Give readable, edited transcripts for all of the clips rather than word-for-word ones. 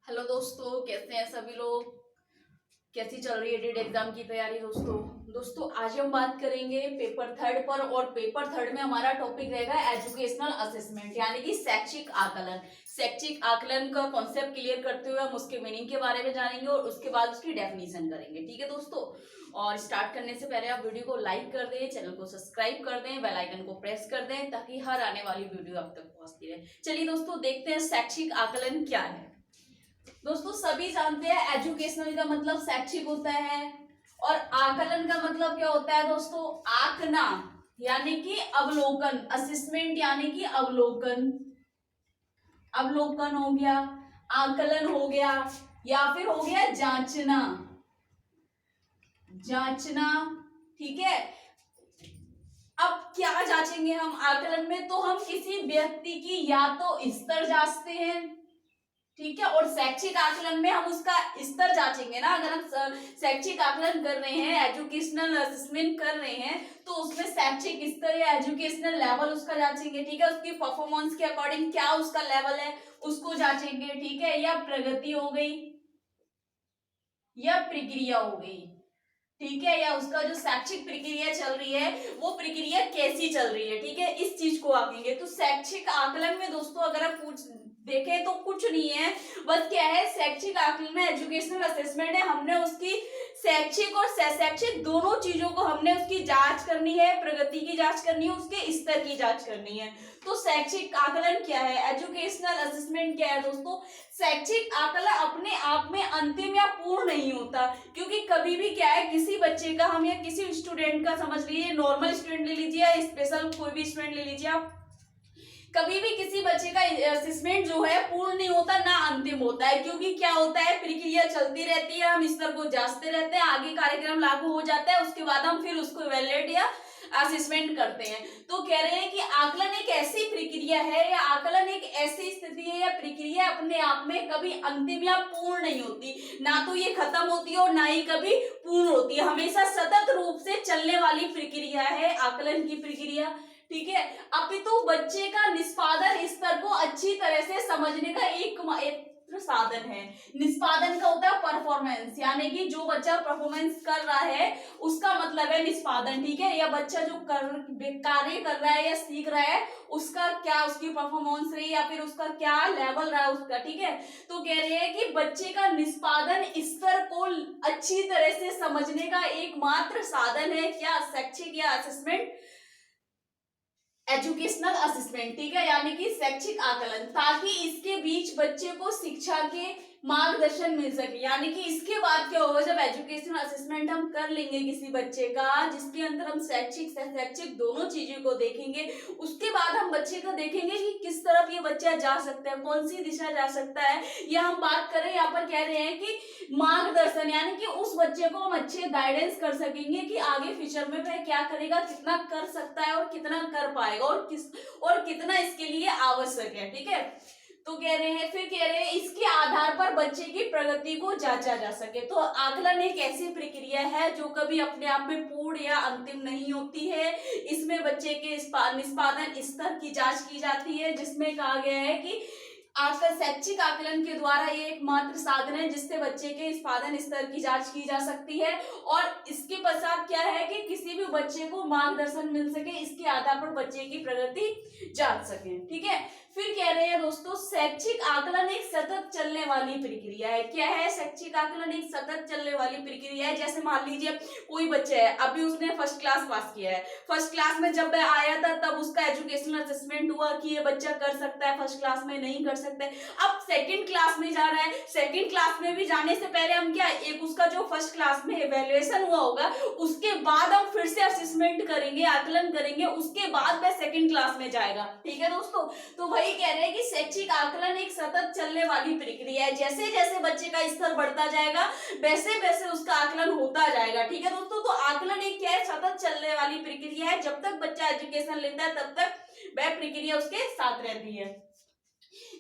Hello दोस्तों, कैसे हैं सभी लोग। कैसी चल रही है डेट एग्जाम की तैयारी दोस्तों आज हम बात करेंगे पेपर थर्ड पर। और पेपर थर्ड में हमारा टॉपिक रहेगा एजुकेशनल असेसमेंट यानी कि शैक्षिक आकलन। शैक्षिक आकलन का कॉन्सेप्ट क्लियर करते हुए हम उसके मीनिंग के बारे में जानेंगे और उसके बाद उसकी डेफिनेशन करेंगे। ठीक है दोस्तों, और स्टार्ट करने से पहले आप वीडियो को लाइक कर दें, चैनल को सब्सक्राइब कर दें, बेल आइकन को प्रेस कर दें ताकि हर आने वाली वीडियो आप तक पहुंचती रहे। चलिए दोस्तों, देखते हैं शैक्षिक आकलन क्या है। दोस्तों सभी जानते हैं एजुकेशनल का मतलब शैक्षिक होता है और आकलन का मतलब क्या होता है दोस्तों, आंकना यानी कि अवलोकन। असेसमेंट यानी कि अवलोकन। अवलोकन हो गया, आकलन हो गया, या फिर हो गया जांचना। जांचना, ठीक है। अब क्या जांचेंगे हम आकलन में, तो हम किसी व्यक्ति की या तो स्तर जांचते हैं, ठीक है, और शैक्षिक आकलन में हम उसका स्तर जांचेंगे ना। अगर हम शैक्षिक आकलन कर रहे हैं, एजुकेशनल असेसमेंट कर रहे हैं, तो उसमें शैक्षिक स्तर या एजुकेशनल लेवल उसका जांचेंगे, ठीक है। उसकी परफॉर्मेंस के अकॉर्डिंग क्या उसका लेवल है उसको जांचेंगे, ठीक है। या प्रगति हो गई या प्रक्रिया हो गई, ठीक है, या उसका जो शैक्षिक प्रक्रिया चल रही है वो प्रक्रिया कैसी चल रही है, ठीक है, इस चीज को आंकेंगे। तो शैक्षिक आकलन में दोस्तों अगर आप पूछ देखें तो कुछ नहीं है, बस क्या है, शैक्षिक आकलन में एजुकेशनल असेसमेंट है। हमने उसकी शैक्षिक और शैक्षिक दोनों चीजों को हमने उसकी जांच करनी है, प्रगति की जांच करनी है, उसके स्तर की जांच करनी है। तो शैक्षिक आकलन क्या है, एजुकेशनल असेसमेंट क्या है दोस्तों। शैक्षिक आकलन अपने आप में अंतिम या पूर्ण नहीं होता, क्योंकि कभी भी क्या है, किसी बच्चे का हम या किसी स्टूडेंट का, समझ लीजिए नॉर्मल स्टूडेंट ले लीजिए या स्पेशल कोई भी स्टूडेंट ले लीजिए आप, कभी भी किसी बच्चे का असेसमेंट जो है पूर्ण नहीं होता ना अंतिम होता है। क्योंकि क्या होता है, प्रक्रिया चलती रहती है, हम स्तर को जांचते रहते हैं, आगे कार्यक्रम लागू हो जाता है, उसके बाद हम फिर उसको इवैल्यूएट या असेसमेंट करते हैं। तो कह रहे हैं कि आकलन एक ऐसी प्रक्रिया है या आकलन एक ऐसी स्थिति है या प्रक्रिया अपने आप में कभी अंतिम या पूर्ण नहीं होती, ना तो ये खत्म होती है और ना ही कभी पूर्ण होती है, हमेशा सतत रूप से चलने वाली प्रक्रिया है आकलन की प्रक्रिया, ठीक है। अपितु बच्चे का निष्पादन स्तर को अच्छी तरह से समझने का एक साधन है। निष्पादन का होता है परफॉर्मेंस, यानी कि जो बच्चा परफॉर्मेंस कर रहा है उसका मतलब है निष्पादन, ठीक है। या बच्चा जो कार्य कर रहा है या सीख रहा है उसका क्या, उसकी परफॉर्मेंस रही या फिर उसका क्या लेवल रहा उसका, ठीक है। तो कह रहे हैं कि बच्चे का निष्पादन स्तर को अच्छी तरह से समझने का एकमात्र साधन है क्या, शैक्षिक या असेसमेंट, एजुकेशनल असेसमेंट, ठीक है, यानी कि शैक्षिक आकलन, ताकि इसके बीच बच्चे को शिक्षा के मार्गदर्शन मिल सके। यानी कि इसके बाद क्या होगा, जब एजुकेशनल असेसमेंट हम कर लेंगे किसी बच्चे का जिसके अंदर हम शैक्षिक दोनों चीजों को देखेंगे, उसके बाद हम बच्चे को देखेंगे कि किस तरफ ये बच्चा जा सकता है, कौन सी दिशा जा सकता है। या हम बात करें, यहाँ पर कह रहे हैं कि मार्गदर्शन, यानी कि उस बच्चे को हम अच्छे गाइडेंस कर सकेंगे कि आगे फ्यूचर में वह क्या करेगा, कितना कर सकता है और कितना कर पाएगा और कितना इसके लिए आवश्यक है, ठीक है। तो कह रहे हैं, फिर कह रहे हैं इसके आधार पर बच्चे की प्रगति को जांचा जा सके। तो आकलन एक ऐसी प्रक्रिया है जो कभी अपने आप में पूर्ण या अंतिम नहीं होती है। इसमें बच्चे के निष्पादन स्तर की जांच की जाती है, जिसमें कहा गया है कि आजकल शैक्षिक आकलन के द्वारा ये एकमात्र साधन है जिससे बच्चे के निष्पादन स्तर की जांच की जा सकती है। और इसके पश्चात क्या है कि किसी भी बच्चे को मार्गदर्शन मिल सके, इसके आधार पर बच्चे की प्रगति जांच सके, ठीक है। फिर कह रहे हैं दोस्तों, शैक्षिक आकलन एक सतत चलने वाली प्रक्रिया है। क्या है, शैक्षिक आकलन एक सतत चलने वाली प्रक्रिया है। जैसे मान लीजिए कोई बच्चा है, अभी उसने फर्स्ट क्लास पास किया है, फर्स्ट क्लास में जब वह आया था तब उसका एजुकेशनल असेसमेंट हुआ कि ये बच्चा कर सकता है, फर्स्ट क्लास में नहीं कर सकता है। अब सेकंड क्लास में जा रहा है, सेकंड क्लास में भी जाने से पहले हम क्या, एक उसका जो फर्स्ट क्लास में इवैल्यूएशन हुआ होगा उसके बाद हम फिर से असेसमेंट करेंगे, आकलन करेंगे, उसके बाद वह सेकंड क्लास में जाएगा, ठीक है दोस्तों। तो वही कह रहे हैं कि शैक्षिक आकलन एक सतत चलने वाली प्रक्रिया है। जैसे जैसे बच्चे का स्तर बढ़ता जाएगा वैसे वैसे उसका आकलन होता जाएगा, ठीक है दोस्तों। तो आकलन एक क्या है, सतत चलने वाली प्रक्रिया है। जब तक बच्चा एजुकेशन लेता है तब तक वह प्रक्रिया उसके साथ रहती है,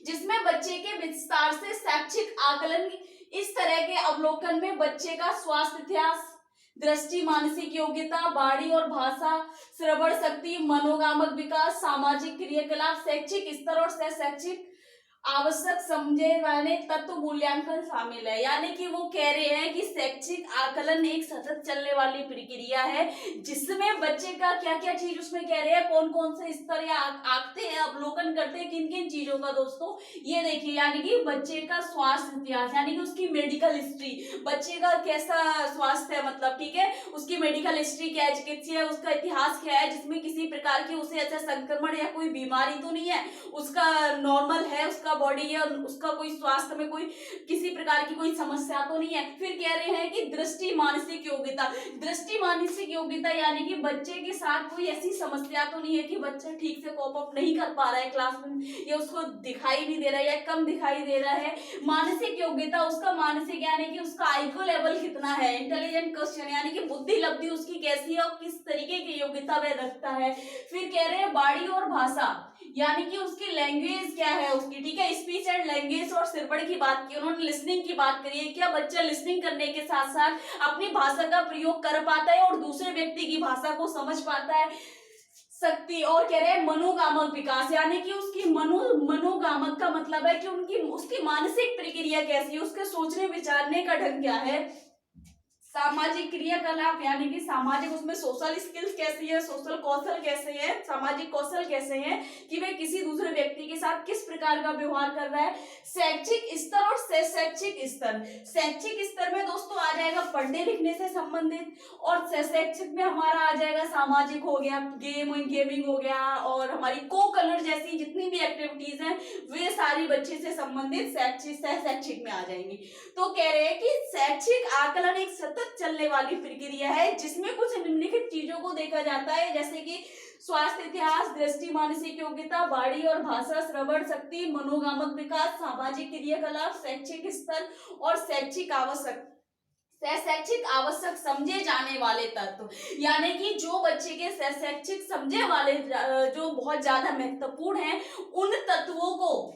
जिसमें बच्चे के विस्तार से शैक्षिक आकलन इस तरह के अवलोकन में बच्चे का स्वास्थ्य इतिहास, दृष्टि, मानसिक योग्यता, वाणी और भाषा, श्रवण शक्ति, मनोगामक विकास, सामाजिक क्रियाकलाप, शैक्षिक स्तर और शैक्षिक आवश्यक समझे वाले तत्व मूल्यांकन शामिल है। यानी कि वो कह रहे हैं कि शैक्षिक आकलन एक सतत चलने वाली प्रक्रिया है जिसमें बच्चे का क्या क्या चीज, उसमें कह रहे हैं कौन कौन से स्तर या आंकते हैं, अवलोकन करते हैं किन किन चीजों का दोस्तों, ये देखिए। यानी कि बच्चे का स्वास्थ्य इतिहास, यानी कि उसकी मेडिकल हिस्ट्री, बच्चे का कैसा स्वास्थ्य है, मतलब ठीक है, उसकी मेडिकल हिस्ट्री क्या है, चिकित्सीय उसका इतिहास क्या है, जिसमें किसी प्रकार की उसे ऐसा संक्रमण या कोई बीमारी तो नहीं है, उसका नॉर्मल है, उसका बॉडी है, उसका कोई स्वास्थ्य में कोई किसी प्रकार की कोई समस्या तो नहीं है। फिर कह रहे हैं कि दृष्टि मानसिक योग्यता, दृष्टि मानसिक योग्यता यानी कि बच्चे के साथ कोई ऐसी समस्या तो नहीं है कि बच्चा ठीक से कॉप अप नहीं कर पा रहा है क्लास में, या उसको दिखाई नहीं दे रहा है या कम दिखाई दे रहा है। मानसिक योग्यता, उसका मानसिक यानी कि उसका आईक्यू लेवल कितना है, इंटेलिजेंट क्वेश्चन यानी कि बुद्धि लब्धि उसकी कैसी है और किस तरीके की योग्यता वह रखता है। फिर कह रहे हैं बॉडी और भाषा, यानी कि उसकी लैंग्वेज क्या है उसकी, ठीक है, स्पीच एंड लैंग्वेज और सिरबड़ की बात की उन्होंने, लिसनिंग की बात करी है, क्या बच्चा लिसनिंग करने के साथ साथ अपनी भाषा का प्रयोग कर पाता है और दूसरे व्यक्ति की भाषा को समझ पाता है, शक्ति। और कह रहे हैं मनोगामक विकास, यानी कि उसकी मनोगामक का मतलब है कि उनकी उसकी मानसिक प्रक्रिया कैसी है, उसके सोचने विचारने का ढंग क्या है। सामाजिक क्रियाकलाप, यानी कि सामाजिक उसमें सोशल स्किल्स कैसी है, सोशल कौशल कैसे है, सामाजिक कौशल कैसे हैं कि वे किसी दूसरे व्यक्ति के साथ किस प्रकार का व्यवहार कर रहा है। शैक्षिक स्तर और शैक्षिक स्तर, शैक्षिक स्तर में दोस्तों आ जाएगा पढ़ने लिखने से संबंधित, और शैक्षिक में हमारा आ जाएगा सामाजिक हो गया, गेमिंग हो गया, और हमारी को कलर जैसी जितनी भी एक्टिविटीज हैं वे सारी बच्चे से संबंधित शैक्षिक में आ जाएंगी। तो कह रहे हैं कि शैक्षिक आकलन एक सतत चलने वाली प्रक्रिया है जिसमें कुछ निम्नलिखित चीजों को देखा जाता है, जैसे कि स्वास्थ्य इतिहास, दृष्टि मानसिक योग्यता, बॉडी और भाषा, श्रवण शक्ति, मनोगामक विकास, सामाजिक क्रियाकलाप, शैक्षिक स्तर और शैक्षिक आवश्यक समझे जाने वाले तत्व, यानी कि जो बच्चे के शैक्षिक समझे वाले जो बहुत ज्यादा महत्वपूर्ण हैं उन तत्वों को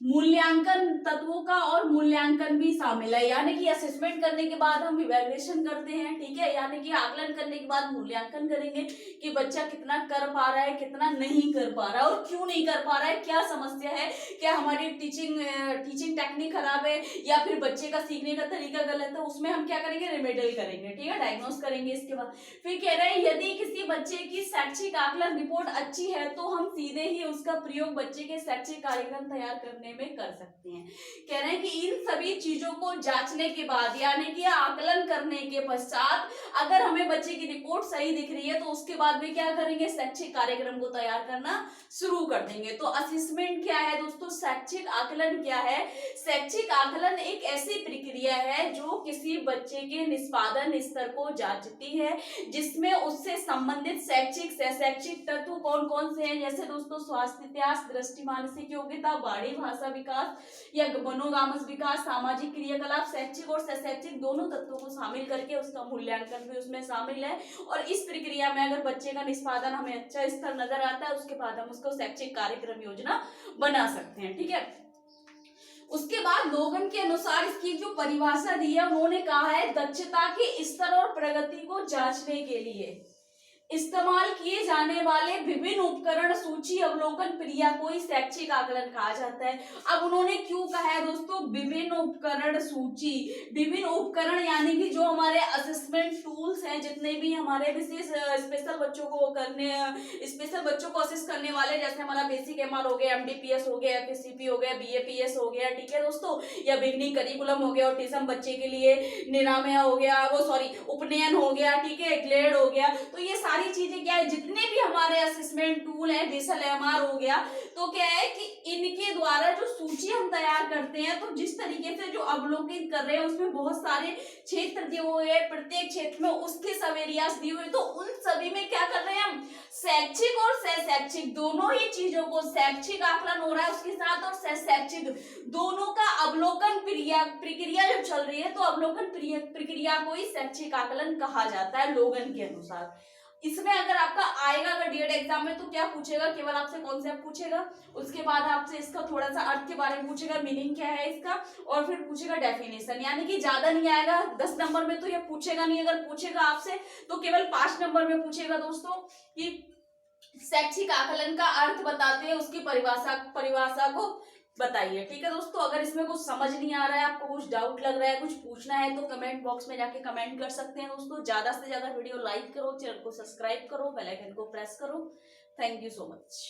मूल्यांकन, तत्वों का और मूल्यांकन भी शामिल है। यानी कि असेसमेंट करने के बाद हम इवैल्यूएशन करते हैं, ठीक है, यानी कि आकलन करने के बाद मूल्यांकन करेंगे कि बच्चा कितना कर पा रहा है, कितना नहीं कर पा रहा है और क्यों नहीं कर पा रहा है, क्या समस्या है, क्या हमारी टीचिंग टेक्निक खराब है या फिर बच्चे का सीखने का तरीका गलत है, उसमें हम क्या करेंगे, रिमेडियल करेंगे, ठीक है, डायग्नोस करेंगे। इसके बाद फिर कह रहे हैं यदि किसी बच्चे की शैक्षिक आकलन रिपोर्ट अच्छी है तो हम सीधे ही उसका प्रयोग बच्चे के शैक्षिक कार्यक्रम तैयार करने में कर सकते हैं। कह रहे हैं कि इन सभी चीजों को जांचने के बाद, यानी कि आकलन करने के पश्चात अगर हमें बच्चे की रिपोर्ट सही दिख रही है तो उसके बाद भी क्या करेंगे, शैक्षिक कार्यक्रम को तैयार करना शुरू कर देंगे। तो असेसमेंट क्या है दोस्तों, शैक्षिक आकलन क्या है, शैक्षिक आकलन एक ऐसी प्रक्रिया है जो किसी बच्चे के निष्पादन स्तर को जांचती है जिसमें उससे संबंधित शैक्षिक तत्व कौन कौन से हैं, जैसे दोस्तों स्वास्थ्य इतिहास, दृष्टि मानसिक योग्यता, बॉडी भाषा विकास या मनोगामक विकास, सामाजिक क्रियाकलाप, शैक्षिक और शैक्षिक दोनों तत्वों को शामिल करके उसका मूल्यांकन भी उसमें शामिल है। और इस प्रक्रिया में अगर बच्चे का निष्पादन हमें अच्छा स्तर नजर आता है उसके बाद हम उसको शैक्षिक कार्यक्रम योजना बना सकते हैं, ठीक है। उसके बाद लोगन के अनुसार इसकी जो परिभाषा दी है उन्होंने कहा है दक्षता के स्तर और प्रगति को जांचने के लिए इस्तेमाल किए जाने वाले विभिन्न उपकरण सूची अवलोकन क्रिया को ही शैक्षिक आकलन कहा जाता है। अब उन्होंने क्यों कहा है दोस्तों विभिन्न उपकरण सूची, विभिन्न उपकरण यानी कि जो हमारे असेसमेंट टूल्स हैं, जितने भी हमारे विशेष स्पेशल बच्चों को असिस्ट करने वाले, जैसे हमारा बेसिक एमआर हो गया, एमडीपीएस हो गया, एफएससीपी हो गया, बीएपीएस हो गया, ठीक है दोस्तों, या बिगनिंग करिकुलम हो गया, ऑटिज्म बच्चे के लिए निरामया हो गया, उपनयन हो गया, ठीक है, ग्लेड हो गया। तो ये सारी चीजें क्या है, जितने भी हमारे असेसमेंट टूल है, बेसल एमआर हो गया, तो क्या है कि इनके द्वारा जो सूची हम तैयार करते हैं, तो जिस तरीके से जो अवलोकित कर रहे हैं उसमें बहुत सारे क्षेत्र दिए हुए हैं, प्रत्येक क्षेत्र में उसके सब एरियाज दिए हुए, तो उन सभी में क्या कर रहे हैं हम, शैक्षिक और शैक्षिक दोनों ही चीजों को, शैक्षिक आकलन हो रहा है उसके साथ और शैक्षिक दोनों का अवलोकन प्रक्रिया जब चल रही है तो अवलोकन प्रक्रिया को ही शैक्षिक आकलन कहा जाता है लोगन के अनुसार। इसमें अगर आपका आएगा अगर डीएड एग्जाम में तो क्या पूछेगा, केवल आपसे कॉन्सेप्ट पूछेगा, उसके बाद आपसे इसका थोड़ा सा अर्थ के बारे में पूछेगा, मीनिंग क्या है इसका, और फिर पूछेगा डेफिनेशन, यानी कि ज्यादा नहीं आएगा, 10 नंबर में तो ये पूछेगा नहीं, अगर पूछेगा आपसे तो केवल 5 नंबर में पूछेगा दोस्तों कि शैक्षिक आकलन का अर्थ बताते हैं, उसकी परिभाषा को बताइए। ठीक है दोस्तों, अगर इसमें कुछ समझ नहीं आ रहा है, आपको कुछ डाउट लग रहा है, कुछ पूछना है, तो कमेंट बॉक्स में जाके कमेंट कर सकते हैं दोस्तों। ज्यादा से ज्यादा वीडियो लाइक करो, चैनल को सब्सक्राइब करो, बेल आइकन को प्रेस करो। Thank you so much.